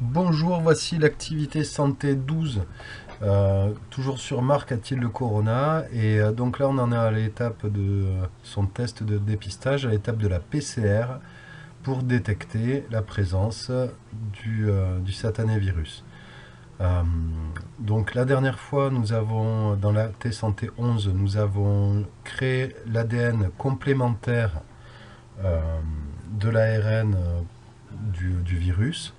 Bonjour, voici l'activité santé 12, toujours sur Marc a-t-il le corona et donc là on en est à l'étape de son test de dépistage, à l'étape de la PCR pour détecter la présence du satané virus. Euh, donc la dernière fois nous avons dans la T-Santé 11 nous avons créé l'ADN complémentaire euh, de l'ARN du virus.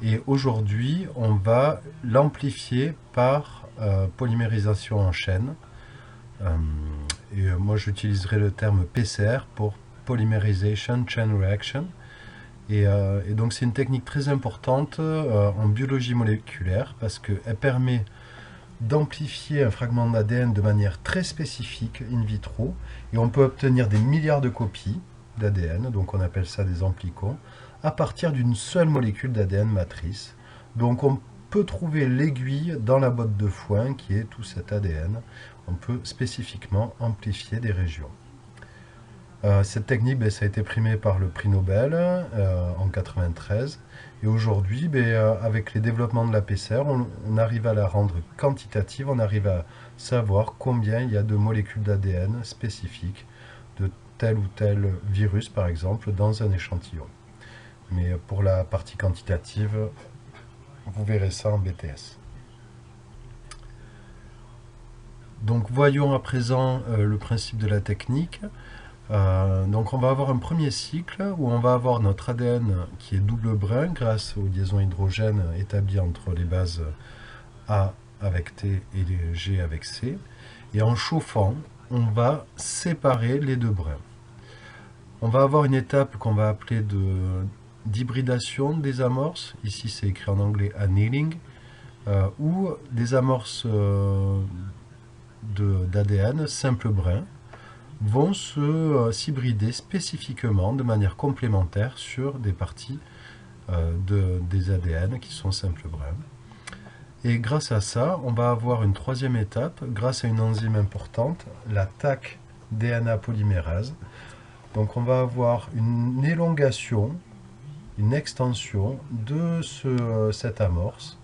Et aujourd'hui, on va l'amplifier par polymérisation en chaîne. Euh, moi, j'utiliserai le terme PCR pour Polymerization Chain Reaction. Et donc, c'est une technique très importante en biologie moléculaire parce qu'elle permet d'amplifier un fragment d'ADN de manière très spécifique in vitro. Et on peut obtenir des milliards de copies d'ADN, donc on appelle ça des amplicons, à partir d'une seule molécule d'ADN matrice. Donc on peut trouver l'aiguille dans la botte de foin qui est tout cet ADN. On peut spécifiquement amplifier des régions. Cette technique, ça a été primé par le prix Nobel en 93. Et aujourd'hui, avec les développements de la PCR, on arrive à la rendre quantitative, on arrive à savoir combien il y a de molécules d'ADN spécifiques de tel ou tel virus, par exemple, dans un échantillon. Mais pour la partie quantitative, vous verrez ça en BTS. Donc voyons à présent le principe de la technique. Donc on va avoir un premier cycle où on va avoir notre ADN qui est double brin grâce aux liaisons hydrogènes établies entre les bases A avec T et les G avec C. Et en chauffant, on va séparer les deux brins. On va avoir une étape qu'on va appeler d'hybridation des amorces. Ici c'est écrit en anglais annealing, ou des amorces d'ADN simple brin vont s'hybrider spécifiquement de manière complémentaire sur des parties des ADN qui sont simples brins. Et grâce à ça, on va avoir une troisième étape, grâce à une enzyme importante, la TAC DNA polymérase. Donc on va avoir une élongation, une extension de cette amorce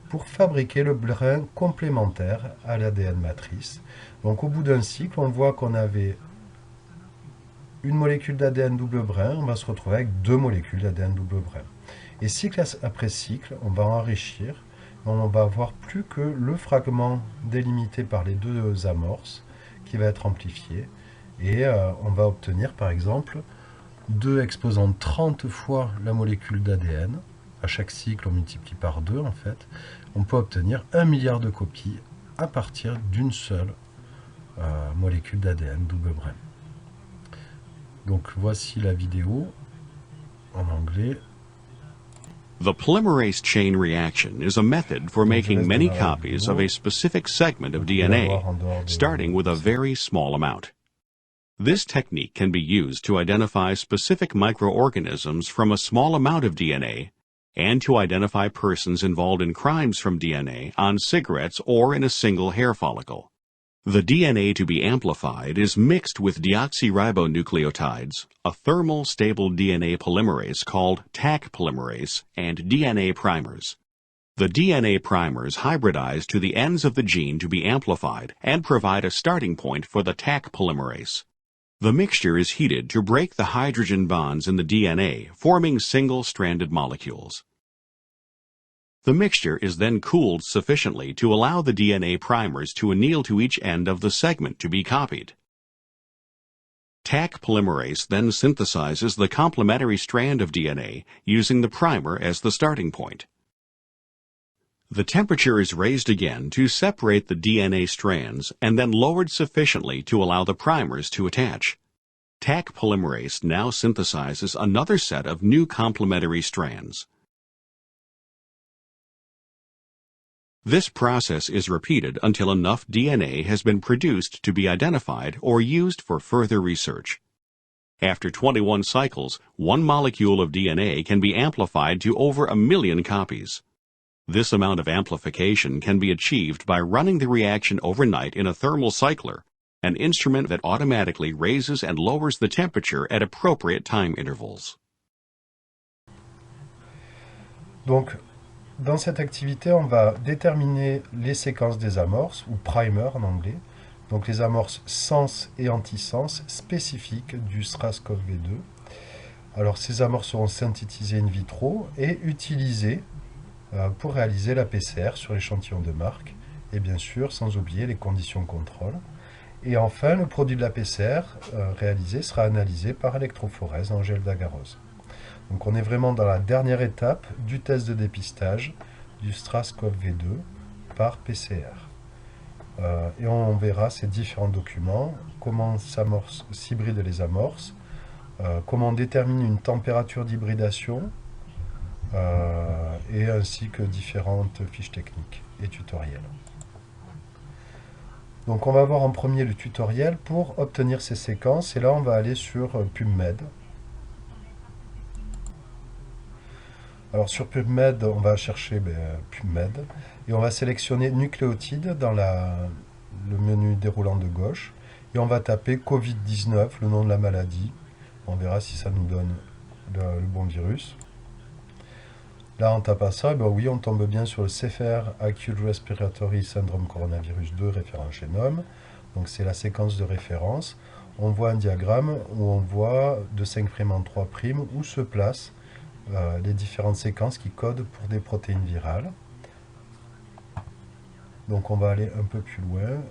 pour fabriquer le brin complémentaire à l'ADN matrice. Donc au bout d'un cycle, on voit qu'on avait une molécule d'ADN double brin, on va se retrouver avec deux molécules d'ADN double brin. Et cycle après cycle, on va enrichir, on va avoir plus que le fragment délimité par les deux amorces qui va être amplifié. Et on va obtenir par exemple 2 exposant 30 fois la molécule d'ADN. À chaque cycle, on multiplie par 2 en fait. On peut obtenir 1 milliard de copies à partir d'une seule molécule d'ADN double brin. Donc voici la vidéo en anglais. The polymerase chain reaction is a method for making many copies of a specific segment of DNA, starting with a very small amount. This technique can be used to identify specific microorganisms from a small amount of DNA and to identify persons involved in crimes from DNA on cigarettes or in a single hair follicle. The DNA to be amplified is mixed with deoxyribonucleotides, a thermal stable DNA polymerase called Taq polymerase, and DNA primers. The DNA primers hybridize to the ends of the gene to be amplified and provide a starting point for the Taq polymerase. The mixture is heated to break the hydrogen bonds in the DNA, forming single-stranded molecules. The mixture is then cooled sufficiently to allow the DNA primers to anneal to each end of the segment to be copied. Taq polymerase then synthesizes the complementary strand of DNA using the primer as the starting point. The temperature is raised again to separate the DNA strands and then lowered sufficiently to allow the primers to attach. Taq polymerase now synthesizes another set of new complementary strands. This process is repeated until enough DNA has been produced to be identified or used for further research. After 21 cycles, one molecule of DNA can be amplified to over 1 million copies. This amount of amplification can be achieved by running the reaction overnight in a thermal cycler, an instrument that automatically raises and lowers the temperature at appropriate time intervals. Donc, dans cette activité, on va déterminer les séquences des amorces, ou primer en anglais, donc les amorces sens et antisens spécifiques du SRAS-CoV-2. Alors ces amorces seront synthétisées in vitro et utilisées pour réaliser la PCR sur l'échantillon de marque, et bien sûr sans oublier les conditions de contrôle. Et enfin, le produit de la PCR réalisé sera analysé par électrophorèse en gel d'agarose. Donc on est vraiment dans la dernière étape du test de dépistage du SRAS-CoV-2 par PCR. Et on verra ces différents documents, comment s'hybrident les amorces, comment on détermine une température d'hybridation, et ainsi que différentes fiches techniques et tutoriels. Donc on va voir en premier le tutoriel pour obtenir ces séquences, et là on va aller sur PubMed. Alors sur PubMed, on va chercher PubMed, et on va sélectionner nucléotides dans le menu déroulant de gauche, et on va taper Covid-19, le nom de la maladie. On verra si ça nous donne le bon virus. Là, en tapant ça, ben oui, on tombe bien sur le Severe Acute Respiratory Syndrome Coronavirus 2 référent génome. Donc c'est la séquence de référence. On voit un diagramme où on voit de 5' en 3' où se placent les différentes séquences qui codent pour des protéines virales. Donc on va aller un peu plus loin.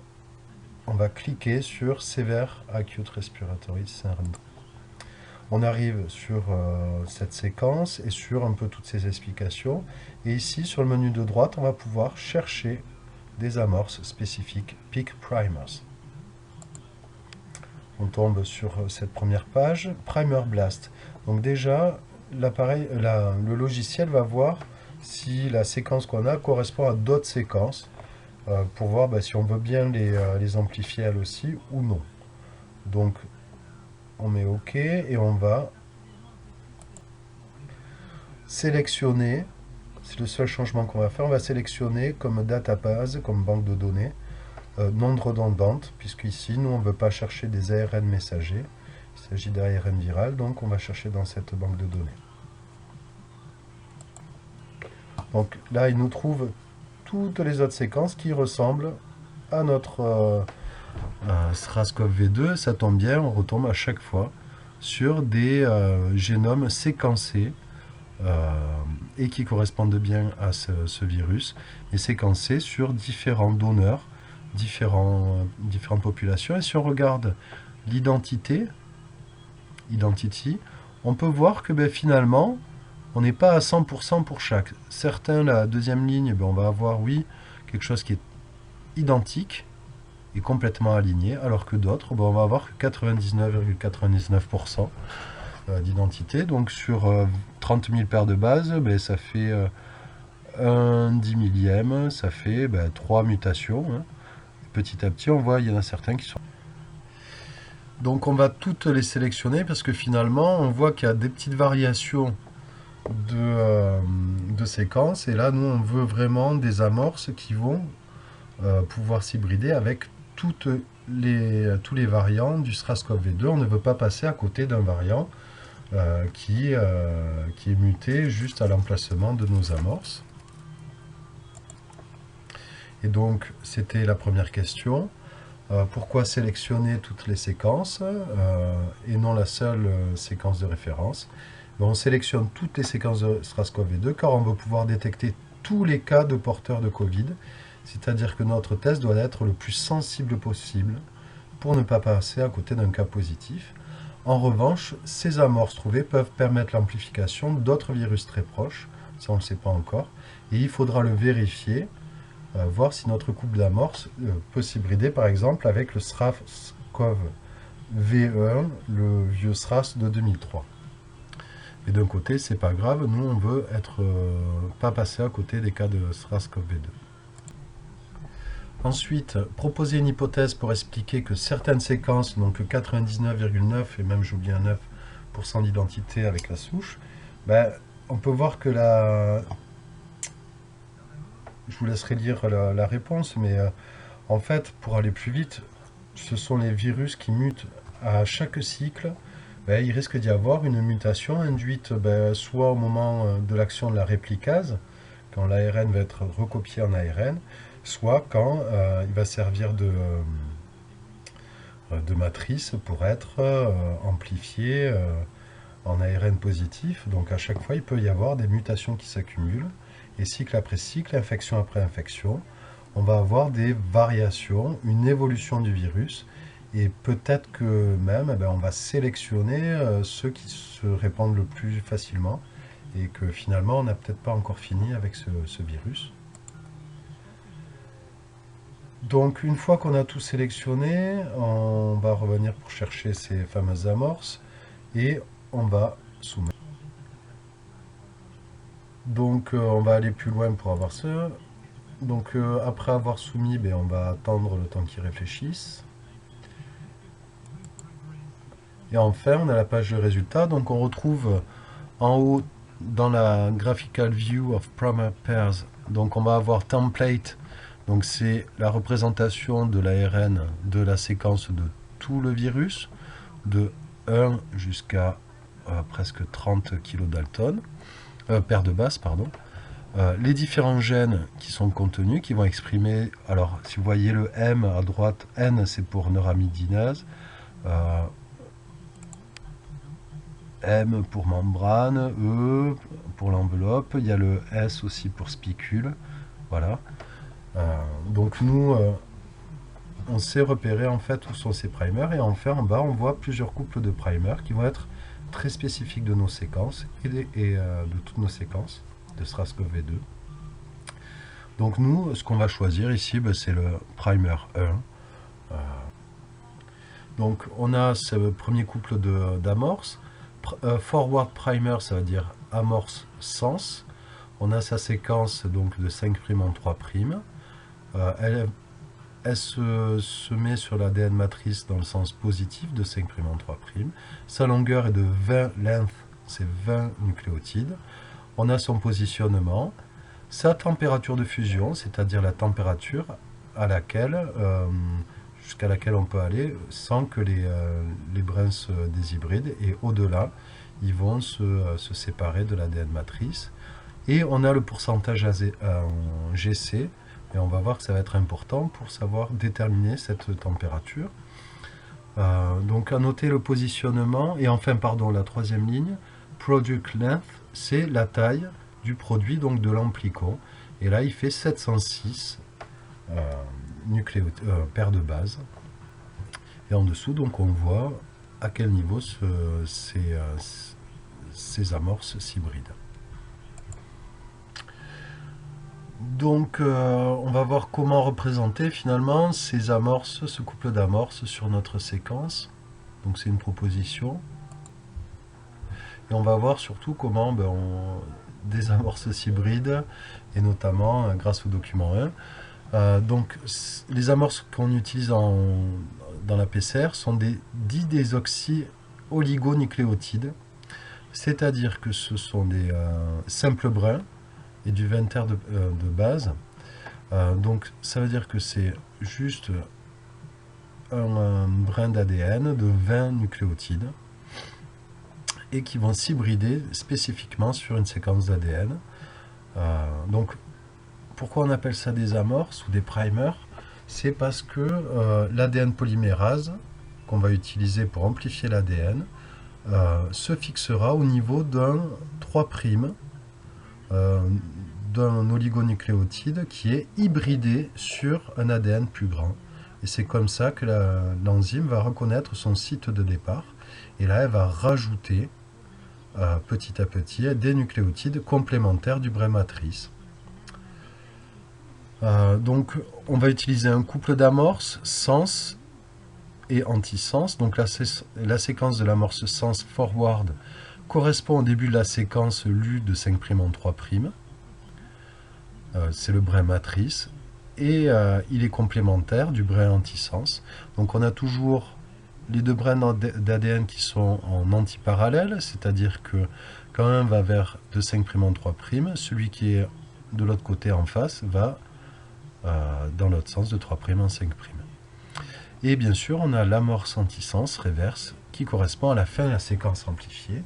On va cliquer sur Severe Acute Respiratory Syndrome. On arrive sur cette séquence et sur un peu toutes ces explications. Et ici, sur le menu de droite, on va pouvoir chercher des amorces spécifiques Peak Primers. On tombe sur cette première page, Primer Blast. Donc déjà, le logiciel va voir si la séquence qu'on a correspond à d'autres séquences pour voir si on veut bien les amplifier elles aussi ou non. Donc, on met OK et on va sélectionner, c'est le seul changement qu'on va faire, on va sélectionner comme database, comme banque de données, non redondante, puisqu'ici, nous, on ne veut pas chercher des ARN messagers, il s'agit d'ARN viral, donc on va chercher dans cette banque de données. Donc là, il nous trouve toutes les autres séquences qui ressemblent à notre SRAS-CoV-2, ça tombe bien, on retombe à chaque fois sur des génomes séquencés et qui correspondent bien à ce virus, et séquencés sur différents donneurs, différentes populations. Et si on regarde l'identity, on peut voir que finalement, on n'est pas à 100% pour chaque. Certains, la deuxième ligne, on va avoir, oui, quelque chose qui est identique, complètement aligné, alors que d'autres, on va avoir que 99,99% d'identité. Donc sur 30 000 paires de bases, ça fait un 10 millième, ça fait 3 mutations. Hein. Petit à petit, on voit, il y en a certains qui sont... Donc on va toutes les sélectionner parce que finalement, on voit qu'il y a des petites variations de séquences. Et là, nous, on veut vraiment des amorces qui vont pouvoir s'hybrider avec tous les variants du SRAS-CoV-2. On ne veut pas passer à côté d'un variant qui est muté juste à l'emplacement de nos amorces. Et donc, c'était la première question. Pourquoi sélectionner toutes les séquences et non la seule séquence de référence? On sélectionne toutes les séquences de SRAS-CoV-2 car on veut pouvoir détecter tous les cas de porteurs de Covid. C'est-à-dire que notre test doit être le plus sensible possible pour ne pas passer à côté d'un cas positif. En revanche, ces amorces trouvées peuvent permettre l'amplification d'autres virus très proches, ça on ne le sait pas encore, et il faudra le vérifier, voir si notre couple d'amorces peut s'hybrider par exemple avec le SRAS-CoV-2, le vieux SRAS de 2003. Et d'un côté, c'est pas grave, nous on veut pas passer à côté des cas de SRAS-CoV-2. Ensuite, proposer une hypothèse pour expliquer que certaines séquences n'ont que 99,9 et même j'oublie un 9% d'identité avec la souche. On peut voir que je vous laisserai lire la réponse, mais en fait, pour aller plus vite, ce sont les virus qui mutent à chaque cycle. Il risque d'y avoir une mutation induite soit au moment de l'action de la réplicase, quand l'ARN va être recopié en ARN, soit quand il va servir de matrice pour être amplifié en ARN positif. Donc à chaque fois, il peut y avoir des mutations qui s'accumulent. Et cycle après cycle, infection après infection, on va avoir des variations, une évolution du virus. Et peut-être que même, on va sélectionner ceux qui se répandent le plus facilement. Et que finalement, on n'a peut-être pas encore fini avec ce virus. Donc une fois qu'on a tout sélectionné, on va revenir pour chercher ces fameuses amorces et on va soumettre. Donc on va aller plus loin pour avoir ça. Donc après avoir soumis, on va attendre le temps qu'ils réfléchissent. Et enfin, on a la page de résultats. Donc on retrouve en haut dans la Graphical View of Primer Pairs. Donc on va avoir Template. Donc c'est la représentation de l'ARN de la séquence de tout le virus, de 1 jusqu'à presque 30 kilodalton, paire de base, pardon. Les différents gènes qui sont contenus, qui vont exprimer, alors si vous voyez le M à droite, N c'est pour neuramidinase, M pour membrane, E pour l'enveloppe, il y a le S aussi pour spicule, voilà. Donc nous, on sait repérer en fait où sont ces primers, et enfin en bas on voit plusieurs couples de primers qui vont être très spécifiques de nos séquences et de toutes nos séquences de SRAS-CoV-2. Donc nous, ce qu'on va choisir ici, c'est le primer 1. Donc on a ce premier couple d'amorces. Forward primer, ça veut dire amorce sens. On a sa séquence donc de 5' en 3'. Elle se met sur l'ADN matrice dans le sens positif de 5' en 3'. Sa longueur est de 20 length, c'est 20 nucléotides. On a son positionnement, sa température de fusion, c'est-à-dire la température à laquelle, jusqu'à laquelle on peut aller sans que les brins se déshybrident, et au-delà, ils vont se séparer de l'ADN matrice. Et on a le pourcentage en GC, et on va voir que ça va être important pour savoir déterminer cette température. Donc à noter le positionnement, et enfin pardon, la troisième ligne, product length, c'est la taille du produit, donc de l'amplicon. Et là il fait 706 paires de base. Et en dessous, donc on voit à quel niveau ces amorces s'hybrident. Donc on va voir comment représenter finalement ces amorces, ce couple d'amorces sur notre séquence. Donc c'est une proposition. Et on va voir surtout comment des amorces s'hybrident, et notamment grâce au document 1. Donc les amorces qu'on utilise dans la PCR sont des didésoxy-oligonucléotides, c'est-à-dire que ce sont des simples brins et du 20 de base. Donc ça veut dire que c'est juste un brin d'ADN de 20 nucléotides et qui vont s'hybrider spécifiquement sur une séquence d'ADN. Donc pourquoi on appelle ça des amorces ou des primers? C'est parce que l'ADN polymérase qu'on va utiliser pour amplifier l'ADN se fixera au niveau d'un 3' d'un oligonucléotide qui est hybridé sur un ADN plus grand. Et c'est comme ça que l'enzyme va reconnaître son site de départ. Et là, elle va rajouter petit à petit des nucléotides complémentaires du brin matrice. Donc, on va utiliser un couple d'amorces, sens et antisens. Donc, la séquence de l'amorce sens forward correspond au début de la séquence LU de 5' en 3'. C'est le brin matrice. Et il est complémentaire du brin antisens. Donc, on a toujours les deux brins d'ADN qui sont en antiparallèle, c'est-à-dire que quand un va vers de 5' en 3', celui qui est de l'autre côté en face va dans l'autre sens de 3' en 5'. Et bien sûr, on a l'amorce antisens reverse qui correspond à la fin de la séquence amplifiée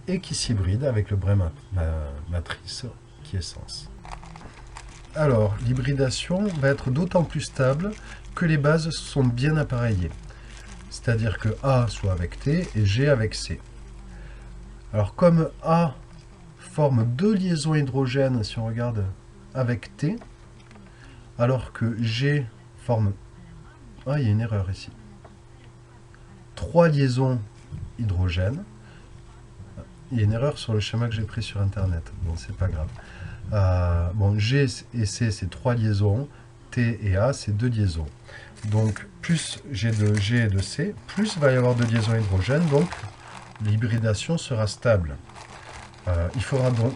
et qui s'hybride avec le brin matrice qui est sens. Alors, l'hybridation va être d'autant plus stable que les bases sont bien appareillées. C'est-à-dire que A soit avec T et G avec C. Alors, comme A forme deux liaisons hydrogènes, si on regarde avec T, alors que G forme... Ah, il y a une erreur ici. 3 liaisons hydrogènes. Il y a une erreur sur le schéma que j'ai pris sur Internet. Bon, c'est pas grave. Bon, G et C, c'est 3 liaisons. T et A, c'est 2 liaisons. Donc, plus j'ai de G et de C, plus il va y avoir de liaisons hydrogènes. Donc, l'hybridation sera stable. Il faudra donc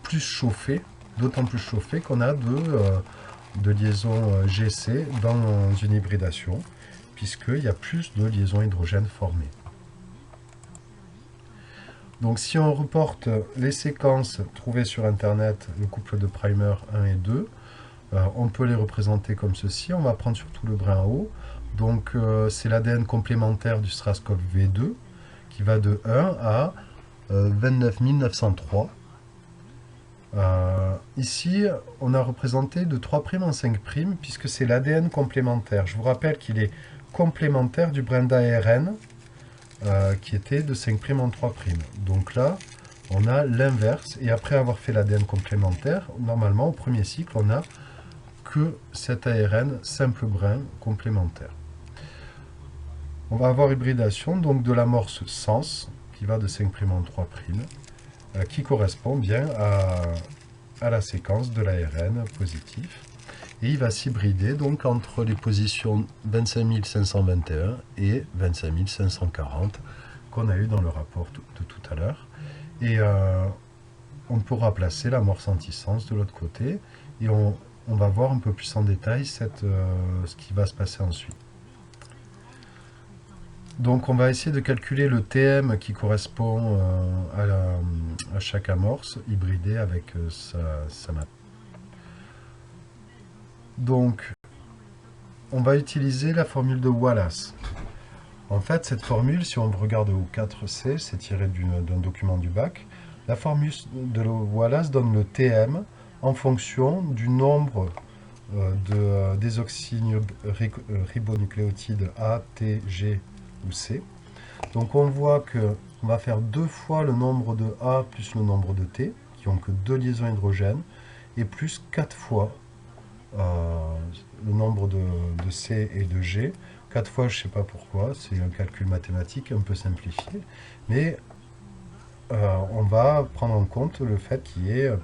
plus chauffer, d'autant plus chauffer qu'on a de liaisons GC dans une hybridation, puisqu'il y a plus de liaisons hydrogènes formées. Donc si on reporte les séquences trouvées sur Internet, le couple de primer 1 et 2, on peut les représenter comme ceci. On va prendre surtout le brin en haut. Donc c'est l'ADN complémentaire du Strascov V2 qui va de 1 à 29 903. Ici, on a représenté de 3' en 5', puisque c'est l'ADN complémentaire. Je vous rappelle qu'il est complémentaire du brin d'ARN, qui était de 5' en 3'. Donc là, on a l'inverse, et après avoir fait l'ADN complémentaire, normalement, au premier cycle, on n'a que cet ARN simple brin complémentaire. On va avoir hybridation, donc de l'amorce sens, qui va de 5' en 3', qui correspond bien à la séquence de l'ARN positif. Et il va s'hybrider donc entre les positions 25 521 et 25 540 qu'on a eu dans le rapport de tout à l'heure. Et on pourra placer l'amorce antisens de l'autre côté et on va voir un peu plus en détail ce qui va se passer ensuite. Donc on va essayer de calculer le TM qui correspond à chaque amorce hybridée avec sa matrice. Donc on va utiliser la formule de Wallace. En fait, cette formule, si on regarde au 4C, c'est tiré d'un document du bac. La formule de Wallace donne le TM en fonction du nombre de désoxyribonucléotides A, T, G ou C. Donc on voit qu'on va faire 2 fois le nombre de A plus le nombre de T, qui ont que 2 liaisons hydrogènes, et plus 4 fois le nombre de C et de G. 4 fois, je ne sais pas pourquoi, c'est un calcul mathématique un peu simplifié, mais on va prendre en compte le fait qu'il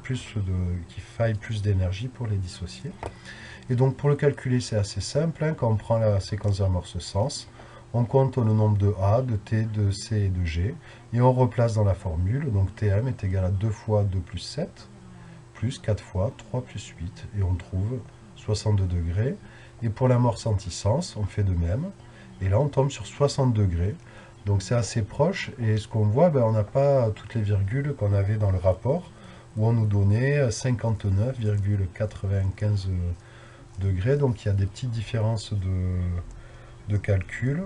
faille plus d'énergie pour les dissocier. Et donc pour le calculer, c'est assez simple, hein. Quand on prend la séquence d'amorce sens, on compte le nombre de A, de T, de C et de G, et on replace dans la formule. Donc Tm est égal à 2 fois 2 plus 7, plus 4 fois 3 plus 8, et on trouve 62 degrés. Et pour l'amorce antisens, on fait de même, et là on tombe sur 60 degrés. Donc c'est assez proche, et ce qu'on voit, on n'a pas toutes les virgules qu'on avait dans le rapport, où on nous donnait 59,95 degrés, donc il y a des petites différences de calcul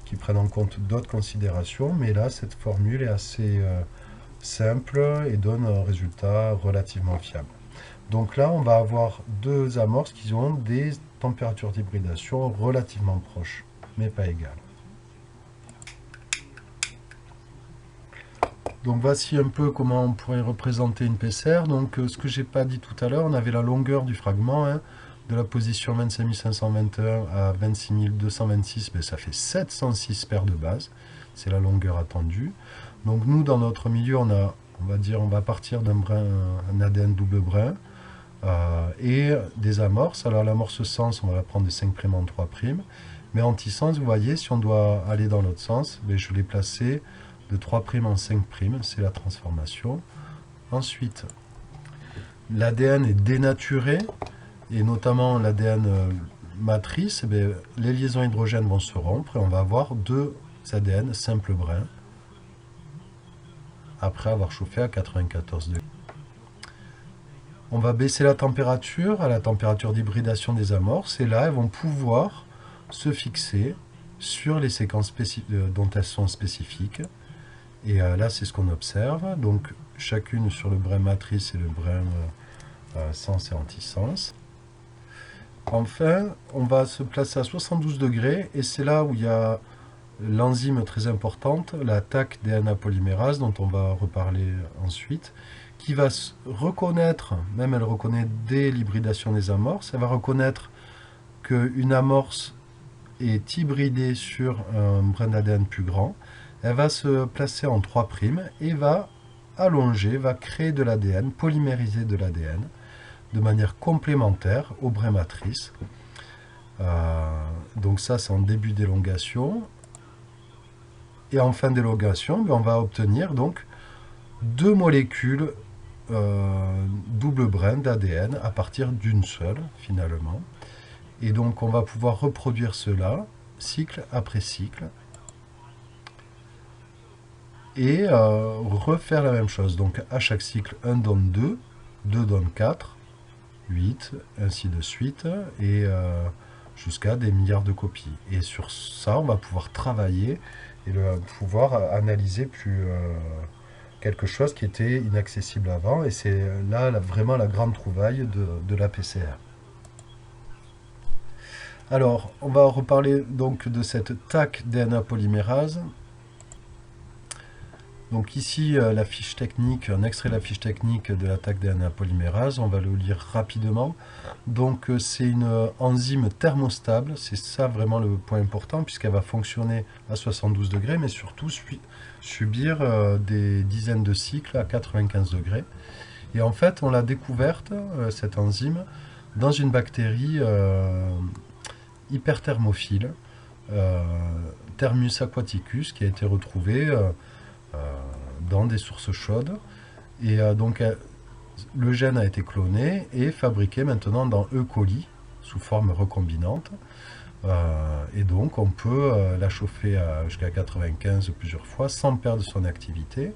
qui prennent en compte d'autres considérations, mais là cette formule est assez simple et donne un résultat relativement fiable. Donc là on va avoir deux amorces qui ont des températures d'hybridation relativement proches, mais pas égales. Donc voici un peu comment on pourrait représenter une PCR. Donc ce que j'ai pas dit tout à l'heure, on avait la longueur du fragment, hein, de la position 25 521 à 26 226, ça fait 706 paires de bases. C'est la longueur attendue. Donc nous, dans notre milieu, on va partir d'un brin, un ADN double brin, et des amorces. Alors l'amorce sens, on va la prendre de 5' en 3'. Mais antisens, vous voyez, si on doit aller dans l'autre sens, je l'ai placé de 3' en 5', c'est la transformation. Ensuite, l'ADN est dénaturé, et notamment l'ADN matrice, les liaisons hydrogènes vont se rompre, et on va avoir deux ADN simple brin, après avoir chauffé à 94 degrés. On va baisser la température à la température d'hybridation des amorces, et là, elles vont pouvoir se fixer sur les séquences dont elles sont spécifiques. Et là, c'est ce qu'on observe. Donc, chacune sur le brin matrice et le brin sens et antisens. Enfin, on va se placer à 72 degrés et c'est là où il y a l'enzyme très importante, la TAC DNA polymérase, dont on va reparler ensuite, qui va reconnaître, même elle reconnaît dès l'hybridation des amorces, elle va reconnaître qu'une amorce est hybridée sur un brin d'ADN plus grand, elle va se placer en 3' et va allonger, va créer de l'ADN, polymériser de l'ADN, de manière complémentaire au brin matrice. Donc ça, c'est en début d'élongation. Et en fin d'élongation, on va obtenir donc 2 molécules double brin d'ADN à partir d'une seule, finalement. Et donc, on va pouvoir reproduire cela, cycle après cycle. Et refaire la même chose. Donc, à chaque cycle, 1 donne 2, 2 donne 4, 8, ainsi de suite, et jusqu'à des milliards de copies. Et sur ça, on va pouvoir travailler et pouvoir analyser quelque chose qui était inaccessible avant. Et c'est là vraiment la grande trouvaille de la PCR. Alors, on va reparler donc de cette TAC DNA polymérase. Donc ici, la fiche technique, un extrait de la fiche technique de la TAC DNA polymérase, on va le lire rapidement. Donc c'est une enzyme thermostable, c'est ça vraiment le point important, puisqu'elle va fonctionner à 72 degrés, mais surtout subir des dizaines de cycles à 95 degrés. Et en fait, on l'a découverte, cette enzyme, dans une bactérie hyperthermophile, Thermus aquaticus, qui a été retrouvée dans des sources chaudes. Et donc, le gène a été cloné et fabriqué maintenant dans E. coli, sous forme recombinante. Et donc, on peut la chauffer jusqu'à 95 plusieurs fois sans perdre son activité.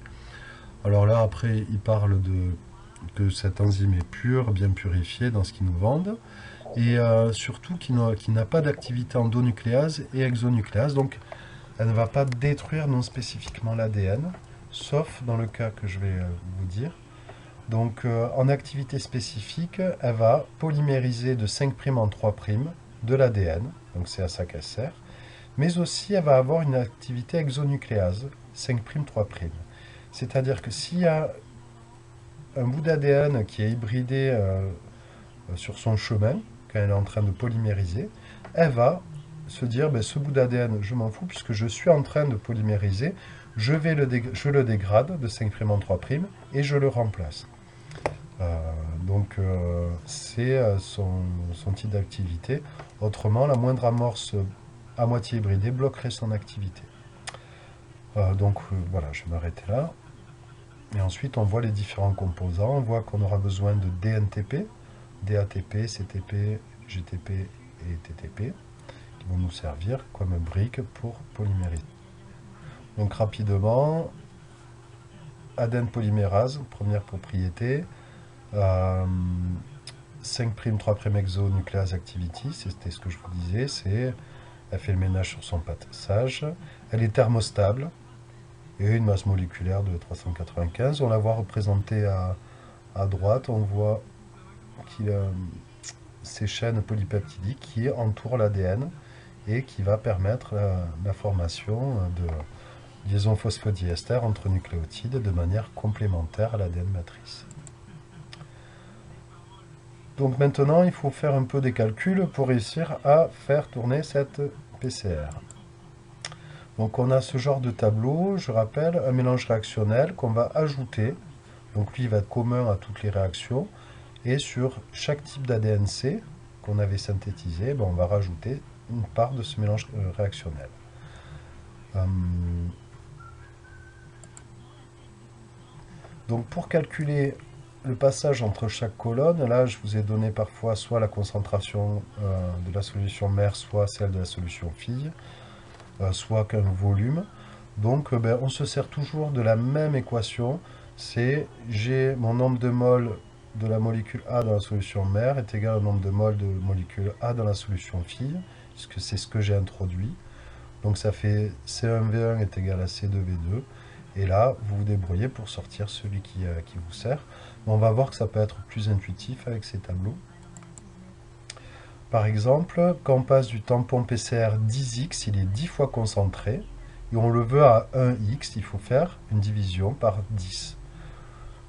Alors là, après, il parle que cette enzyme est pure, bien purifiée dans ce qu'ils nous vendent. Et surtout qui n'a pas d'activité endonucléase et exonucléase, donc elle ne va pas détruire non spécifiquement l'ADN, sauf dans le cas que je vais vous dire. Donc en activité spécifique, elle va polymériser de 5' en 3' de l'ADN, donc c'est à ça qu'elle sert, mais aussi elle va avoir une activité exonucléase, 5', 3'. C'est-à-dire que s'il y a un bout d'ADN qui est hybridé sur son chemin, quand elle est en train de polymériser, elle va se dire, ben, ce bout d'ADN, je m'en fous, puisque je suis en train de polymériser, je le dégrade de 5' en 3' et je le remplace. Donc c'est son type d'activité. Autrement, la moindre amorce à moitié hybridée bloquerait son activité. Donc voilà, je vais m'arrêter là. Et ensuite, on voit les différents composants. On voit qu'on aura besoin de DNTP, DATP, CTP, GTP et TTP, qui vont nous servir comme briques pour polymériser. Donc rapidement, ADN polymérase, première propriété, 5', 3' exonucléase activity, c'était ce que je vous disais, elle fait le ménage sur son passage, elle est thermostable, et une masse moléculaire de 395. On la voit représentée à droite, on voit qu'il a ces chaînes polypeptidiques qui entourent l'ADN et qui va permettre la formation de liaisons phosphodiester entre nucléotides de manière complémentaire à l'ADN matrice. Donc maintenant, il faut faire un peu des calculs pour réussir à faire tourner cette PCR. Donc on a ce genre de tableau, je rappelle, un mélange réactionnel qu'on va ajouter. Donc lui, il va être commun à toutes les réactions. Et sur chaque type d'ADN-C qu'on avait synthétisé, on va rajouter une part de ce mélange réactionnel. Donc pour calculer le passage entre chaque colonne, là je vous ai donné parfois soit la concentration de la solution mère, soit celle de la solution fille, soit qu'un volume. Donc on se sert toujours de la même équation, c'est j'ai mon nombre de moles de la molécule A dans la solution mère est égal au nombre de moles de molécule A dans la solution fille, puisque c'est ce que j'ai introduit. Donc ça fait C1V1 est égal à C2V2, Et là, vous vous débrouillez pour sortir celui qui vous sert. Mais on va voir que ça peut être plus intuitif avec ces tableaux. Par exemple, quand on passe du tampon PCR 10x, il est 10 fois concentré. Et on le veut à 1x, il faut faire une division par 10.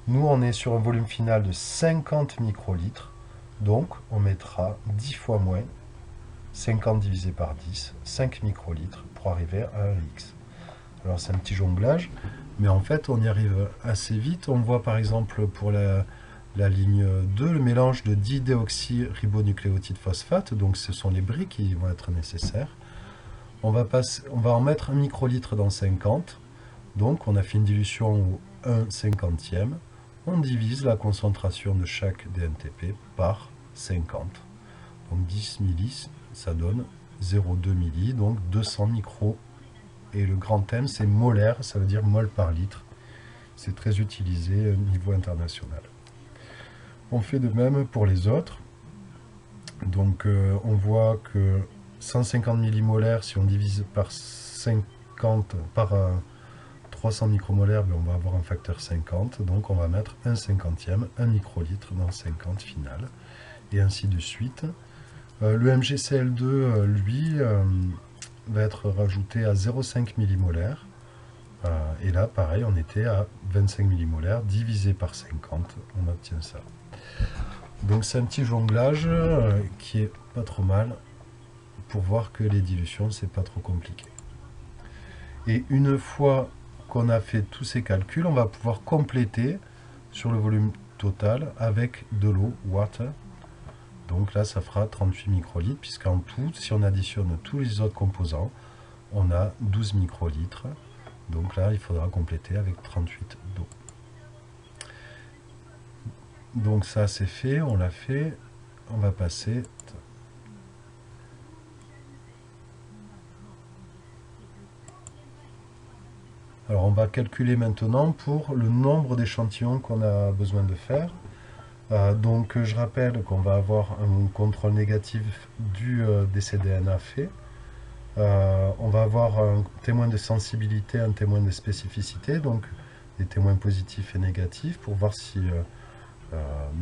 Nous, on est sur un volume final de 50 microlitres. Donc, on mettra 10 fois moins. 50 divisé par 10, 5 microlitres pour arriver à 1x. Alors, c'est un petit jonglage. Mais en fait, on y arrive assez vite. On voit par exemple pour la ligne 2, le mélange de didéoxyribonucléotide phosphate. Donc, ce sont les briques qui vont être nécessaires. On va en mettre 1 microlitre dans 50. Donc, on a fait une dilution au 1/50e. On divise la concentration de chaque DNTP par 50. Donc, 10 milli, ça donne 0,2 milli, donc 200 micros. Et le grand thème, c'est molaire, ça veut dire mol par litre. C'est très utilisé au niveau international. On fait de même pour les autres. Donc on voit que 150 millimolaires, si on divise par 50, par 300 micromolaires, on va avoir un facteur 50. Donc on va mettre 1/50e, 1 microlitre dans 50 final. Et ainsi de suite. Le MgCl2, lui, va être rajouté à 0,5 millimolaires. Et là, pareil, on était à 25 millimolaires, divisé par 50, on obtient ça. Donc c'est un petit jonglage qui est pas trop mal pour voir que les dilutions, c'est pas trop compliqué. Et une fois qu'on a fait tous ces calculs, on va pouvoir compléter sur le volume total avec de l'eau, water. Donc là, ça fera 38 microlitres, puisqu'en tout, si on additionne tous les autres composants, on a 12 microlitres. Donc là, il faudra compléter avec 38 d'eau. Donc ça, c'est fait, on l'a fait. On va passer. Alors, on va calculer maintenant pour le nombre d'échantillons qu'on a besoin de faire. Donc je rappelle qu'on va avoir un contrôle négatif du DCDNA fait. On va avoir un témoin de sensibilité, un témoin de spécificité, donc des témoins positifs et négatifs pour voir si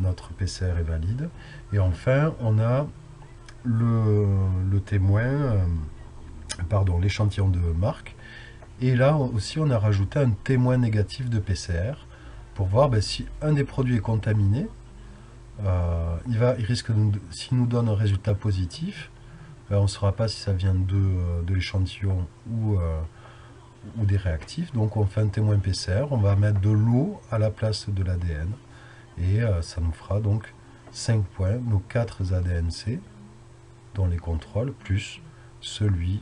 notre PCR est valide. Et enfin, on a le témoin, pardon, l'échantillon de marque. Et là aussi, on a rajouté un témoin négatif de PCR pour voir si un des produits est contaminé. Il risque s'il nous donne un résultat positif, on ne saura pas si ça vient de l'échantillon ou des réactifs. Donc on fait un témoin PCR, on va mettre de l'eau à la place de l'ADN et ça nous fera donc 5 points, nos 4 ADN-C dans les contrôles, plus celui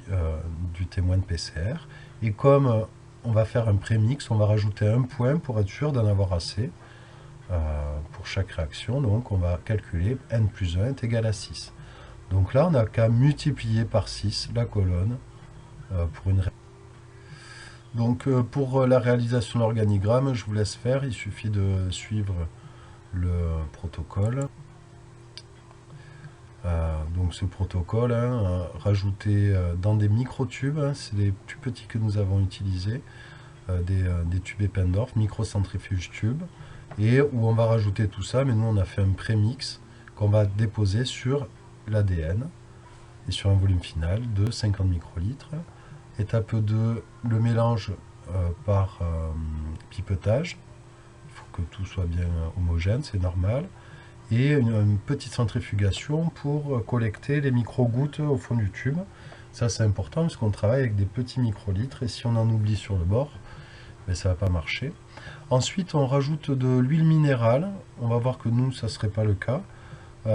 du témoin de PCR. Et comme on va faire un prémix, on va rajouter un point pour être sûr d'en avoir assez. Pour chaque réaction, donc on va calculer n plus 1 est égal à 6. Donc là, on n'a qu'à multiplier par 6 la colonne pour une réaction. Donc pour la réalisation de l'organigramme, je vous laisse faire, il suffit de suivre le protocole. Donc ce protocole, rajouté dans des microtubes, c'est les plus petits que nous avons utilisés, des tubes Eppendorf, microcentrifuge tube. Et où on va rajouter tout ça, mais nous on a fait un prémix qu'on va déposer sur l'ADN et sur un volume final de 50 microlitres. Étape 2, le mélange par pipetage. Il faut que tout soit bien homogène, c'est normal. Et une petite centrifugation pour collecter les micro-gouttes au fond du tube. Ça c'est important parce qu'on travaille avec des petits microlitres et si on en oublie sur le bord, ça ne va pas marcher. Ensuite, on rajoute de l'huile minérale. On va voir que nous, ça ne serait pas le cas. Ou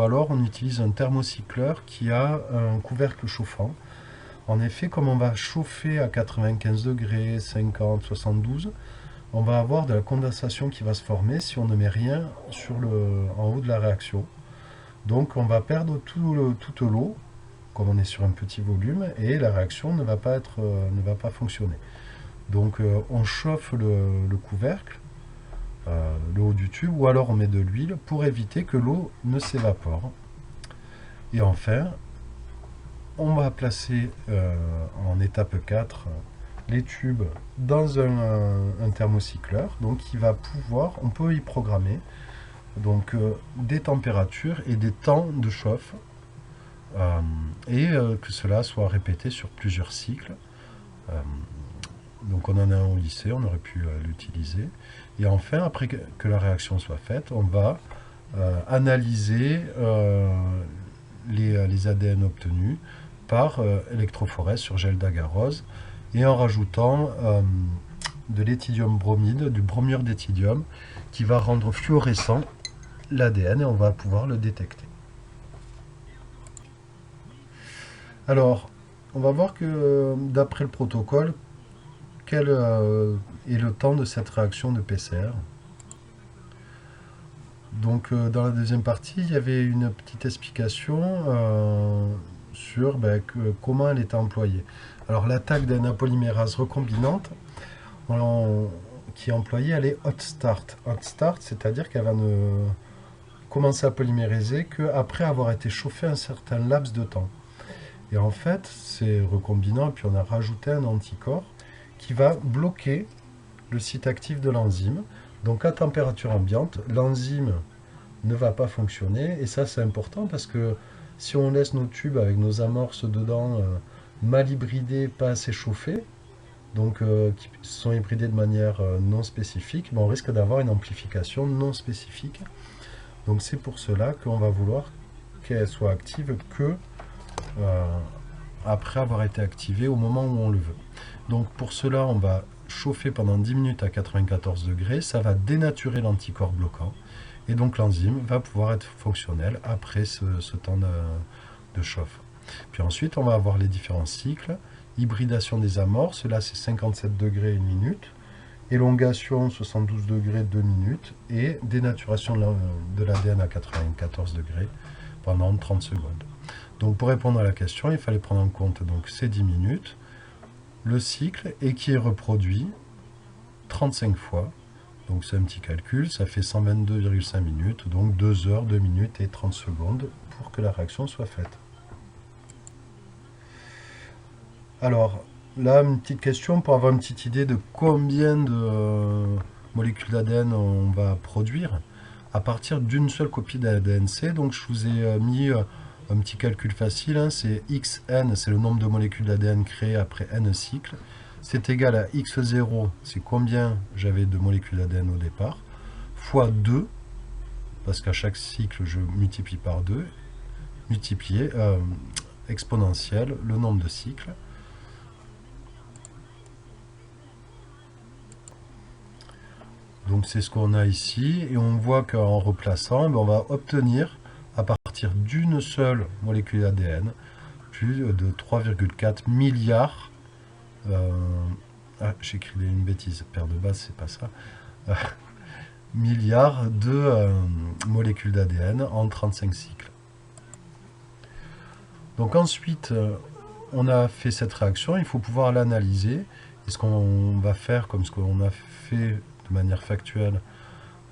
alors, on utilise un thermocycleur qui a un couvercle chauffant. En effet, comme on va chauffer à 95 degrés, 50, 72, on va avoir de la condensation qui va se former si on ne met rien en haut de la réaction. Donc, on va perdre toute l'eau, comme on est sur un petit volume, et la réaction ne va pas fonctionner. Donc on chauffe le couvercle, le haut du tube, ou alors on met de l'huile pour éviter que l'eau ne s'évapore. Et enfin, on va placer en étape 4 les tubes dans un thermocycleur. Donc on peut y programmer donc, des températures et des temps de chauffe que cela soit répété sur plusieurs cycles. Donc on en a un au lycée, on aurait pu l'utiliser. Et enfin, après que la réaction soit faite, on va analyser les ADN obtenus par électrophorèse sur gel d'agarose et en rajoutant de l'éthidium bromide, du bromure d'éthidium, qui va rendre fluorescent l'ADN et on va pouvoir le détecter. Alors, on va voir que d'après le protocole, quel est le temps de cette réaction de PCR. Donc dans la deuxième partie, il y avait une petite explication sur comment elle était employée. Alors l'attaque d'une apolymérase recombinante qui est employée, elle est hot start. Hot start, c'est-à-dire qu'elle va ne commencer à polymériser qu'après avoir été chauffée un certain laps de temps. Et en fait, c'est recombinant, puis on a rajouté un anticorps qui va bloquer le site actif de l'enzyme. Donc à température ambiante, l'enzyme ne va pas fonctionner. Et ça, c'est important parce que si on laisse nos tubes avec nos amorces dedans mal hybridées, pas assez chauffées, donc qui sont hybridées de manière non spécifique, on risque d'avoir une amplification non spécifique. Donc c'est pour cela qu'on va vouloir qu'elle soit active que après avoir été activée au moment où on le veut. Donc pour cela, on va chauffer pendant 10 minutes à 94 degrés, ça va dénaturer l'anticorps bloquant, et donc l'enzyme va pouvoir être fonctionnelle après ce temps de chauffe. Puis ensuite, on va avoir les différents cycles, hybridation des amorces, là c'est 57 degrés 1 minute, élongation 72 degrés 2 minutes, et dénaturation de l'ADN à 94 degrés pendant 30 secondes. Donc pour répondre à la question, il fallait prendre en compte donc, ces 10 minutes, le cycle, et qui est reproduit 35 fois. Donc c'est un petit calcul, ça fait 122,5 minutes, donc 2 heures, 2 minutes et 30 secondes pour que la réaction soit faite. Alors, là, une petite question pour avoir une petite idée de combien de molécules d'ADN on va produire à partir d'une seule copie d'ADN-C. Donc je vous ai mis un petit calcul facile, hein, c'est xn, c'est le nombre de molécules d'ADN créées après n cycles. C'est égal à x0, c'est combien j'avais de molécules d'ADN au départ, fois 2, parce qu'à chaque cycle je multiplie par 2, multiplié, exponentielle, le nombre de cycles. Donc c'est ce qu'on a ici, et on voit qu'en replaçant, on va obtenir, à partir d'une seule molécule d'ADN, plus de 3,4 milliards, j'ai écrit une bêtise, paire de base, c'est pas ça, milliards de molécules d'ADN en 35 cycles. Donc ensuite, on a fait cette réaction, il faut pouvoir l'analyser, et ce qu'on va faire, comme ce qu'on a fait de manière factuelle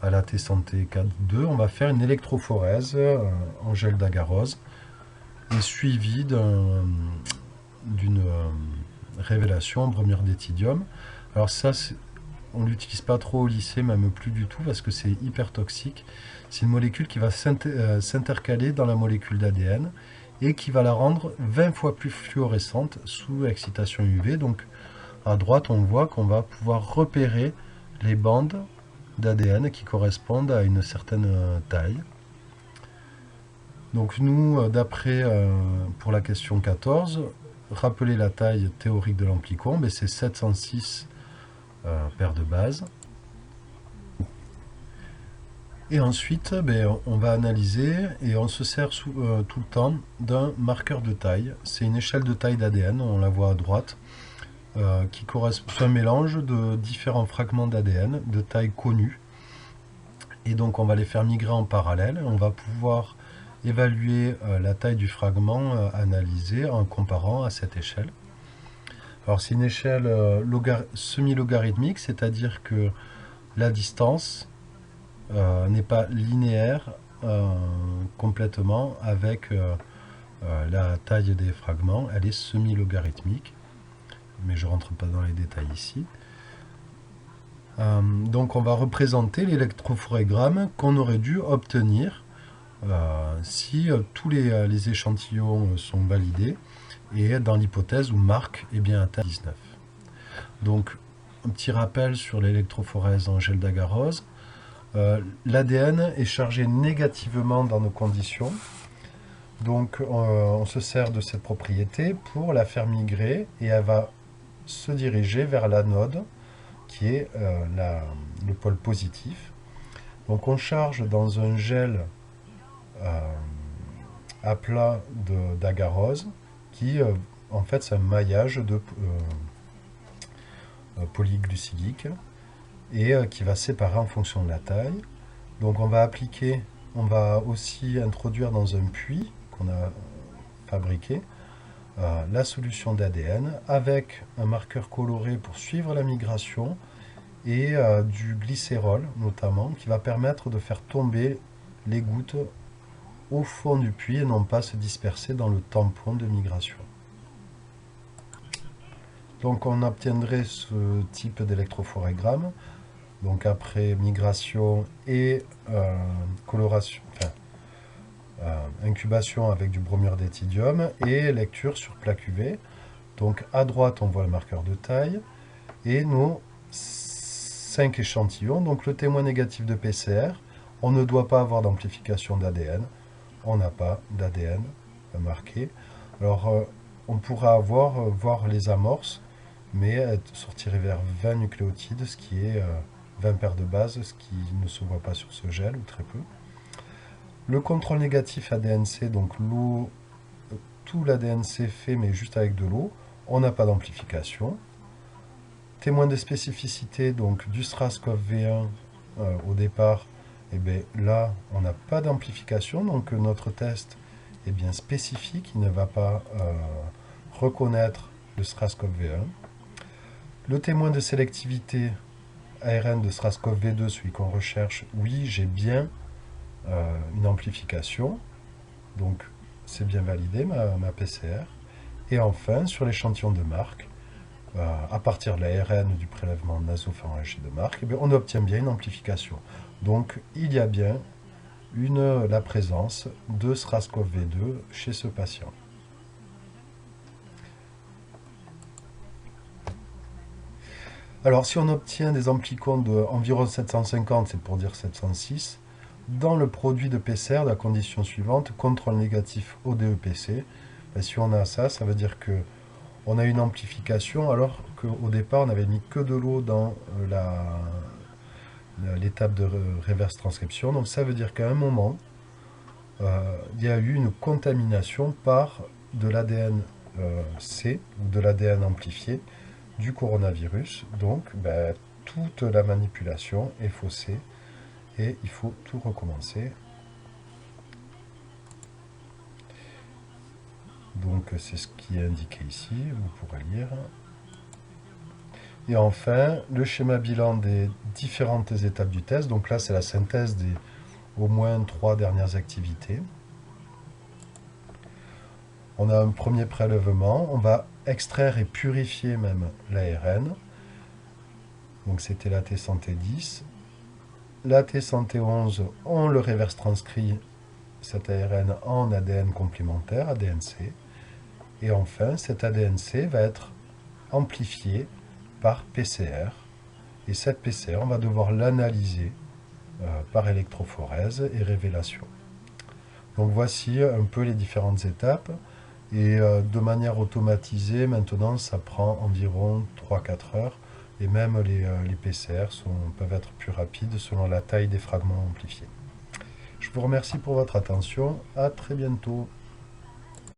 à la T-Santé 4.2, on va faire une électrophorèse en gel d'agarose et suivi d'une révélation en bromure d'éthidium. Alors ça, on ne l'utilise pas trop au lycée, même plus du tout, parce que c'est hyper toxique. C'est une molécule qui va s'intercaler dans la molécule d'ADN et qui va la rendre 20 fois plus fluorescente sous excitation UV. Donc à droite, on voit qu'on va pouvoir repérer les bandes d'ADN qui correspondent à une certaine taille. Donc nous, d'après, pour la question 14, rappeler la taille théorique de l'amplicombe, et c'est 706 paires de bases. Et ensuite, on va analyser, et on se sert tout le temps d'un marqueur de taille. C'est une échelle de taille d'ADN, on la voit à droite, qui correspond à un mélange de différents fragments d'ADN de taille connue. Et donc on va les faire migrer en parallèle. On va pouvoir évaluer la taille du fragment analysé en comparant à cette échelle. Alors c'est une échelle semi-logarithmique, c'est-à-dire que la distance n'est pas linéaire complètement avec la taille des fragments, elle est semi-logarithmique, mais je ne rentre pas dans les détails ici. Donc on va représenter l'électrophorégramme qu'on aurait dû obtenir si tous les échantillons sont validés et dans l'hypothèse où Marc est bien atteint 19. Donc un petit rappel sur l'électrophorèse en gel d'agarose. L'ADN est chargé négativement dans nos conditions. Donc on se sert de cette propriété pour la faire migrer et elle va se diriger vers l'anode qui est le pôle positif. Donc on charge dans un gel à plat d'agarose qui en fait c'est un maillage de polyglucidique et qui va séparer en fonction de la taille. Donc on va aussi introduire dans un puits qu'on a fabriqué la solution d'ADN avec un marqueur coloré pour suivre la migration et du glycérol notamment qui va permettre de faire tomber les gouttes au fond du puits et non pas se disperser dans le tampon de migration. Donc on obtiendrait ce type d'électrophorégramme donc après migration et coloration, incubation avec du bromure d'éthidium et lecture sur plaque UV. Donc à droite on voit le marqueur de taille et nos 5 échantillons. Donc le témoin négatif de PCR, on ne doit pas avoir d'amplification d'ADN, on n'a pas d'ADN marqué. Alors on pourra voir les amorces, mais elles sortiraient vers 20 nucléotides, ce qui est 20 paires de bases, ce qui ne se voit pas sur ce gel, ou très peu. Le contrôle négatif ADN-C, donc l'eau, tout l'ADN-C fait, mais juste avec de l'eau, on n'a pas d'amplification. Témoin de spécificité, donc du SRAS-CoV V1 au départ, et bien là, on n'a pas d'amplification, donc notre test est bien spécifique, il ne va pas reconnaître le SRAS-CoV V1. Le témoin de sélectivité ARN de SRAS-CoV-V2, celui qu'on recherche, oui, j'ai bien une amplification, donc c'est bien validé ma PCR. Et enfin, sur l'échantillon de Marc, à partir de l'ARN du prélèvement nasopharyngé de Marc, eh bien, on obtient bien une amplification. Donc il y a bien la présence de SRAS-CoV-V2 chez ce patient. Alors si on obtient des amplicons d'environ 750, c'est pour dire 706, dans le produit de PCR, la condition suivante, contrôle négatif ODE-PC, ben, si on a ça, ça veut dire que on a une amplification alors qu'au départ on n'avait mis que de l'eau dans l'étape de reverse transcription. Donc ça veut dire qu'à un moment, il y a eu une contamination par de l'ADN C, ou de l'ADN amplifié, du coronavirus. Donc ben, toute la manipulation est faussée et il faut tout recommencer. Donc c'est ce qui est indiqué ici, vous pourrez lire. Et enfin, le schéma bilan des différentes étapes du test. Donc là, c'est la synthèse des au moins 3 dernières activités. On a un premier prélèvement, on va extraire et purifier même l'ARN. Donc c'était la T-Santé 10. La T-Santé 11, on le reverse transcrit cet ARN en ADN complémentaire, ADN-C. Et enfin, cet ADN-C va être amplifié par PCR. Et cette PCR, on va devoir l'analyser par électrophorèse et révélation. Donc voici un peu les différentes étapes. Et de manière automatisée, maintenant, ça prend environ 3-4 heures. Et même les PCR peuvent être plus rapides selon la taille des fragments amplifiés. Je vous remercie pour votre attention. À très bientôt.